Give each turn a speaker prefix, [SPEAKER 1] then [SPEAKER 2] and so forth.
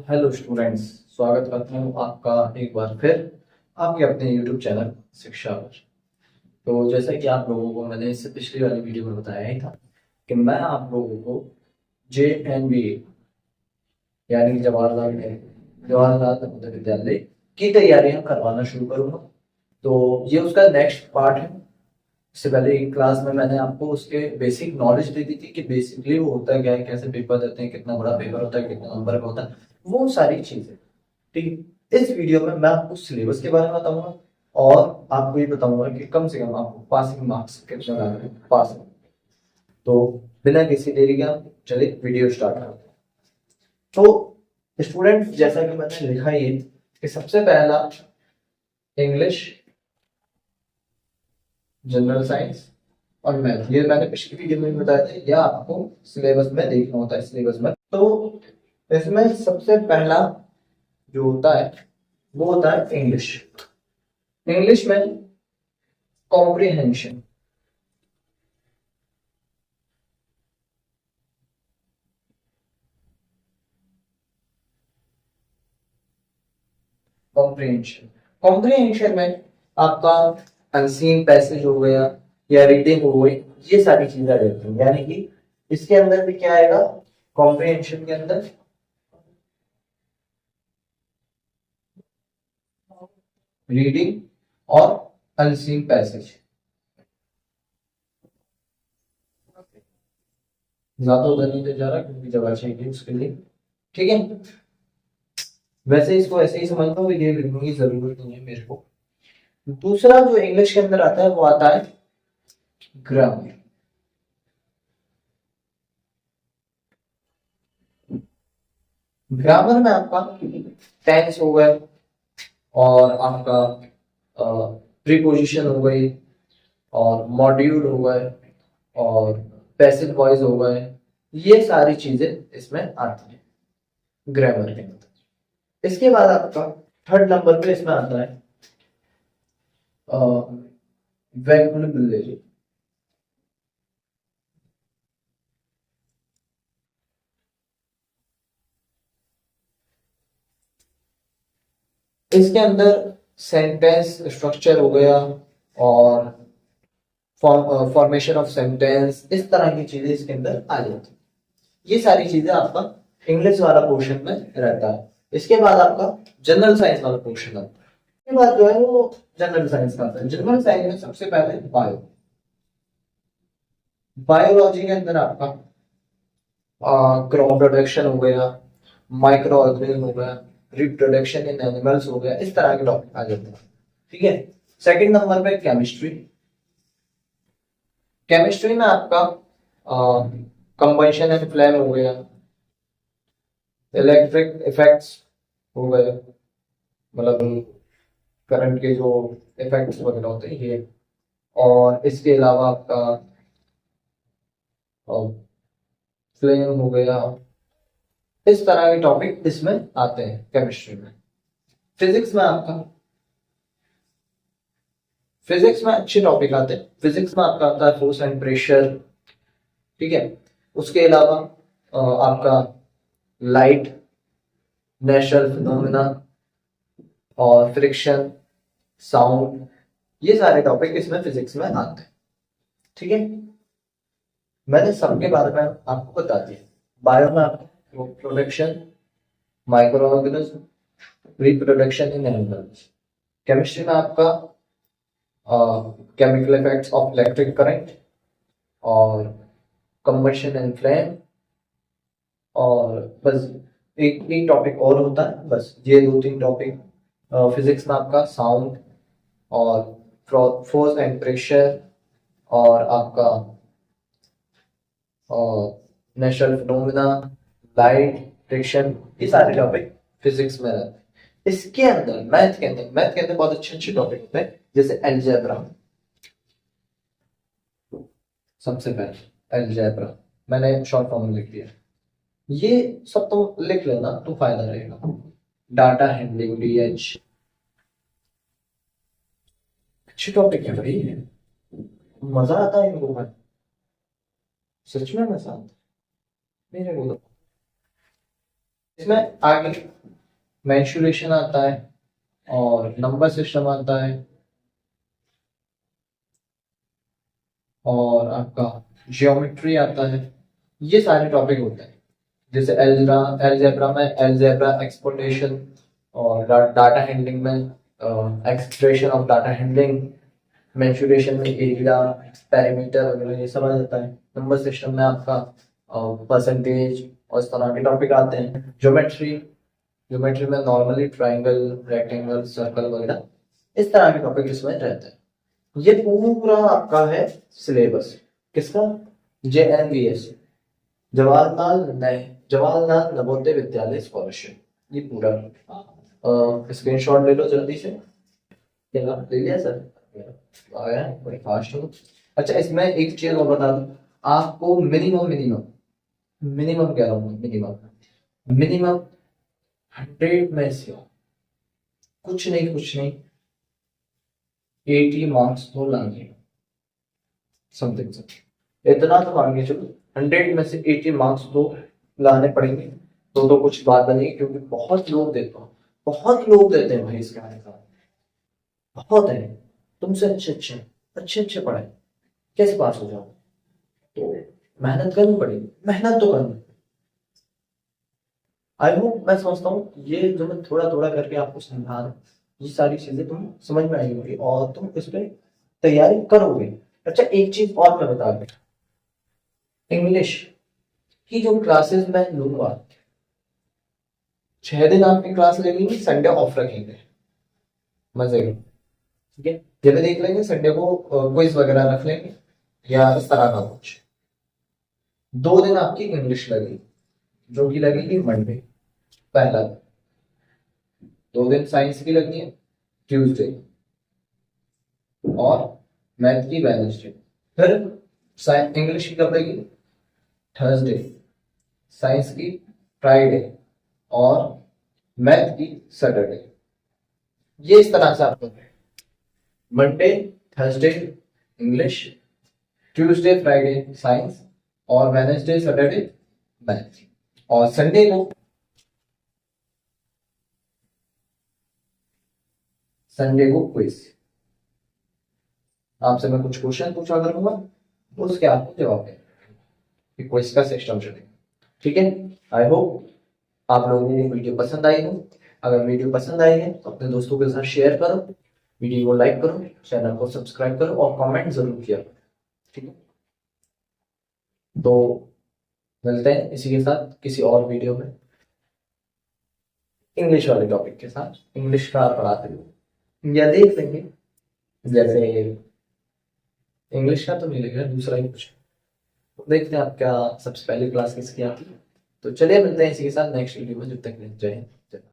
[SPEAKER 1] Hello students, स्वागत करता हूँ आपका एक बार फिर आपके अपने यूट्यूब चैनल शिक्षा पर। तो जैसा कि आप लोगों को मैंने इससे पिछली वाली वीडियो में बताया ही था कि मैं आप लोगों को JNV यानी कि जवाहरलाल नवोदय विद्यालय की तैयारियां करवाना शुरू करूंगा। तो ये उसका नेक्स्ट पार्ट है। इससे पहले एक क्लास में मैंने आपको उसके बेसिक नॉलेज दे दी थी कि बेसिकली वो होता है क्या है, कैसे पेपर देते हैं, कितना बड़ा पेपर होता है, कितना नंबर का होता है, वो सारी चीजें। ठीक है, इस वीडियो में मैं आपको सिलेबस के बारे में बताऊंगा और आपको ये बताऊंगा कि कम से कम आपको पासिंग मार्क्स कितने लाने हैं पास में। तो बिना किसी देरी के आप चलिए वीडियो स्टार्ट करते हैं। तो स्टूडेंट, जैसा कि मैंने लिखा ये कि सबसे पहला इंग्लिश, जनरल साइंस और मैथ, ये मैंने पिछली वीडियो में भी बताया था, यह आपको सिलेबस में देखना होता है। सिलेबस में तो इसमें सबसे पहला जो होता है वो होता है इंग्लिश। इंग्लिश में कॉम्प्रिहेंशन। कॉम्प्रिहेंशन कॉम्प्रिहेंशन में आपका अनसीन पैसेज हो गया या रीडिंग हो गई, ये सारी चीजें रहती हैं। यानी कि इसके अंदर भी क्या आएगा, कॉम्प्रिहेंशन के अंदर रीडिंग और अनसीन पैसेज। ज्यादा उधर नहीं जा रहा क्योंकि जगह चाहिए उसके लिए। ठीक है, वैसे इसको ऐसे ही समझता हूँ, ये लिखने की जरूरत नहीं है मेरे को। दूसरा जो इंग्लिश के अंदर आता है वो आता है ग्रामर। ग्रामर में आपका टेंस हो गए और आपका प्रीपोजिशन हो गई और मॉड्यूल हो गए और पैसिव वॉइस हो गए, ये सारी चीजें इसमें आती हैं ग्रामर के अंदर। इसके बाद आपका थर्ड नंबर पे इसमें आता है वैक्यूलरी। इसके अंदर सेंटेंस स्ट्रक्चर हो गया और फॉर्मेशन ऑफ सेंटेंस, इस तरह की चीजें इसके अंदर आ जाती है। ये सारी चीजें आपका इंग्लिश वाला पोर्शन में रहता है। इसके बाद आपका जनरल साइंस वाला पोर्शन आता है। इसके बाद जो है वो जनरल साइंस का आता है। जनरल साइंस में सबसे पहले बायोलॉजी के अंदर आपका क्रॉप प्रोडक्शन हो गया, माइक्रो ऑर्गेनिज्म हो गया, रिप्रोडक्शन इन एनिमल्स हो गया, इस तरह के टॉपिक आ जाते हैं। ठीक है, सेकंड नंबर पे केमिस्ट्री। केमिस्ट्री में आपका कंबशन एंड फ्लेम हो गया, इलेक्ट्रिक इफेक्ट्स हो गए, मतलब करंट के जो इफेक्ट्स वगैरह होते हैं ये। और इसके अलावा आपका फ्लेम हो गया, इस तरह के टॉपिक इसमें आते हैं केमिस्ट्री में। फिजिक्स में आपका फिजिक्स में अच्छे टॉपिक आते हैं। फिजिक्स में आपका आता है फोर्स एंड प्रेशर। ठीक है, उसके अलावा आपका लाइट, नेचुरल फिनोमेना और फ्रिक्शन, साउंड, ये सारे टॉपिक इसमें फिजिक्स में आते हैं। ठीक है, मैंने सबके बारे में आपको बता दिया। बायो में आपको production, micro organism, reproduction in animals. Chemistry में आपका chemical effects of electric current और कंबशन एंड फ्लेम। और बस एक एक टॉपिक और होता है, बस ये दो तीन टॉपिक। फिजिक्स में आपका साउंड और फोर्स एंड प्रेशर और आपका नेचुरल फिनोमेना, लाइट, फ्रिक्शन, ये सारे टॉपिक फिजिक्स में रहते हैं। इसके अंदर मैथ के अंदर बहुत अच्छे अच्छे टॉपिक होते हैं, जैसे एलजेब्रा। सबसे पहले एलजेब्रा मैंने शॉर्ट फॉर्म में लिख दिया, ये सब तो लिख लेना तो फायदा रहेगा। डाटा हैंडलिंग, डीएच, अच्छे टॉपिक है भाई, मजा आता है इनको पढ़, सच में मजा आता है मेरे को तो। इसमें आगे मेंशुरेशन आता है और नंबर सिस्टम आता है और आपका जियोमेट्री आता है। ये सारे टॉपिक होते हैं। जैसे एलजेब्रा में एलजेब्रा एक्सपोर्टेशन और डाटा हैंडलिंग में expression of data handling, mensuration में एरिया, पैरामीटर वगैरह ये सब आ जाता है। नंबर सिस्टम में आपका परसेंटेज और इस तरह के टॉपिक आते हैं। ज्योमेट्री में नॉर्मली ट्राइंगल, रेक्टेंगल, सर्कल वगैरह इस तरह के टॉपिक इसमें रहते हैं। ये पूरा आपका है सिलेबस किसका, JNVS, जवाहरलाल नवोदय विद्यालय स्कॉलरशिप। ये पूरा स्क्रीनशॉट ले लो जल्दी से। क्या ले लिया सर? आया बड़ी फास्ट हो। अच्छा, इसमें एक चीज और बता दूं आपको, मिनिमम कह रहा हूँ, मिनिमम 100 में से कुछ नहीं 80 मार्क्स तो लाएंगे, समथिंग इतना तो मान के चलो। 100 में से 80 मार्क्स तो लाने पड़ेंगे, तो कुछ बात नहीं, क्योंकि बहुत लोग देते हैं भाई इसका एग्जाम, बहुत है। तुमसे अच्छे पढ़ाए कैसे पास हो जाओ? तो मेहनत करनी पड़ेगी, मेहनत तो करनी। आई होप, मैं समझता हूँ ये जो मैं थोड़ा थोड़ा करके आपको समझा रहा हूँ, ये सारी चीजें तुम समझ में आई होगी और तुम इस पर तैयारी करोगे। अच्छा, एक चीज और मैं बता दूं, इंग्लिश की जो क्लासेस मैं लूंगा, 6 दिन आपकी क्लास लेंगे, संडे ऑफ रखेंगे, मजे में, ठीक है। ये भी देख लेंगे, संडे को क्विज वगैरह रख लेंगे या इस तरह का कुछ। 2 दिन आपकी इंग्लिश लगेगी, जो कि लगेगी मंडे, पहला। 2 दिन साइंस की लगनी है, ट्यूसडे, और मैथ की वेडनेसडे। फिर इंग्लिश की कब लगेगी? थर्सडे, साइंस की फ्राइडे और मैथ की सैटरडे। ये इस तरह से आपको Monday, Thursday English, Tuesday Friday science और वेडनेसडे सैटरडे मैथ, और संडे को क्विज। आपसे मैं कुछ क्वेश्चन पूछा करूंगा, उसके आपको जवाब देना, क्विज का सिस्टम चलेगा, ठीक है। आई होप आप लोगों को वीडियो पसंद आई हो। अगर वीडियो पसंद आई है तो अपने दोस्तों के साथ शेयर करो, वीडियो को लाइक करो, चैनल को सब्सक्राइब करो और कमेंट जरूर किया करो, ठीक है। तो मिलते हैं इसी के साथ किसी और वीडियो में, इंग्लिश वाले टॉपिक के साथ। इंग्लिश का पढ़ाते हुए या देख लेंगे, जैसे इंग्लिश का तो नहीं लेगा, दूसरा ही कुछ देखते हैं आप क्या सबसे पहली क्लास किसकी आती है। तो चलिए मिलते हैं इसी के साथ नेक्स्ट वीडियो में, जब तक जय हिंद।